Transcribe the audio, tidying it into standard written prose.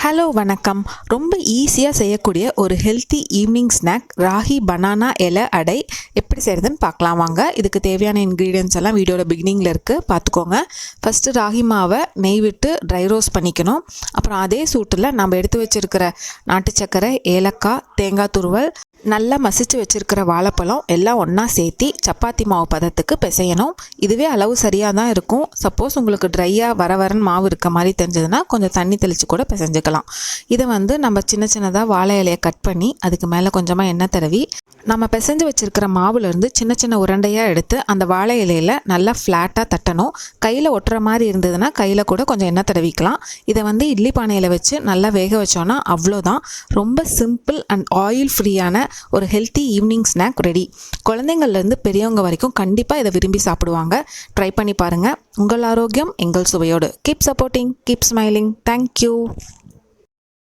Hello வணக்கம். ரொம்ப ஈஸியாக செய்யக்கூடிய ஒரு healthy evening snack ragi banana இலை அடை எப்படி செய்கிறதுன்னு பார்க்கலாம் வாங்க. இதுக்கு தேவையான இன்க்ரீடியன்ஸ் எல்லாம் வீடியோட பிகினிங்கில் இருக்குது, பார்த்துக்கோங்க. ஃபஸ்ட்டு ராகி மாவை நெய் விட்டு ட்ரை ரோஸ்ட் பண்ணிக்கணும். அப்புறம் அதே சூட்டில் நம்ம எடுத்து வச்சுருக்கிற நாட்டு சர்க்கரை, ஏலக்காய், தேங்காய் துருவல், நல்லா மசிச்சு வச்சுருக்கிற வாழைப்பழம் எல்லாம் ஒன்றா சேர்த்தி சப்பாத்தி மாவு பதத்துக்கு பிசையணும். இதுவே அளவு சரியாக தான் இருக்கும். சப்போஸ் உங்களுக்கு ட்ரையாக வரன்னு மாவு இருக்க மாதிரி தெரிஞ்சதுன்னா கொஞ்சம் தண்ணி தெளித்து கூட பிசைஞ்சுக்கலாம். இதை நம்ம சின்ன சின்னதாக வாழை இலையை கட் பண்ணி அதுக்கு மேலே கொஞ்சமாக எண்ணெய் தடவி நம்ம பிசைஞ்சு வச்சுருக்கிற மாவுலேருந்து சின்ன சின்ன உருண்டையாக எடுத்து அந்த வாழை இலையில் நல்லா ஃப்ளாட்டாக தட்டணும். கையில் ஒட்டுற மாதிரி இருந்ததுன்னா கையில் கூட கொஞ்சம் எண்ணெய் தடவிக்கலாம். இதை இட்லி பானையில் வச்சு நல்லா வேக வச்சோன்னா அவ்வளோதான். ரொம்ப சிம்பிள் அண்ட் ஆயில் ஃப்ரீயான ஒரு ஹெல்த்தி ஈவினிங் ஸ்நாக் ரெடி. குழந்தைங்கள்லேருந்து பெரியவங்க வரைக்கும் கண்டிப்பாக இதை விரும்பி சாப்பிடுவாங்க. ட்ரை பண்ணி பாருங்கள். உங்கள் ஆரோக்கியம் எங்கள் சுவையோடு. Keep supporting, keep smiling. Thank you.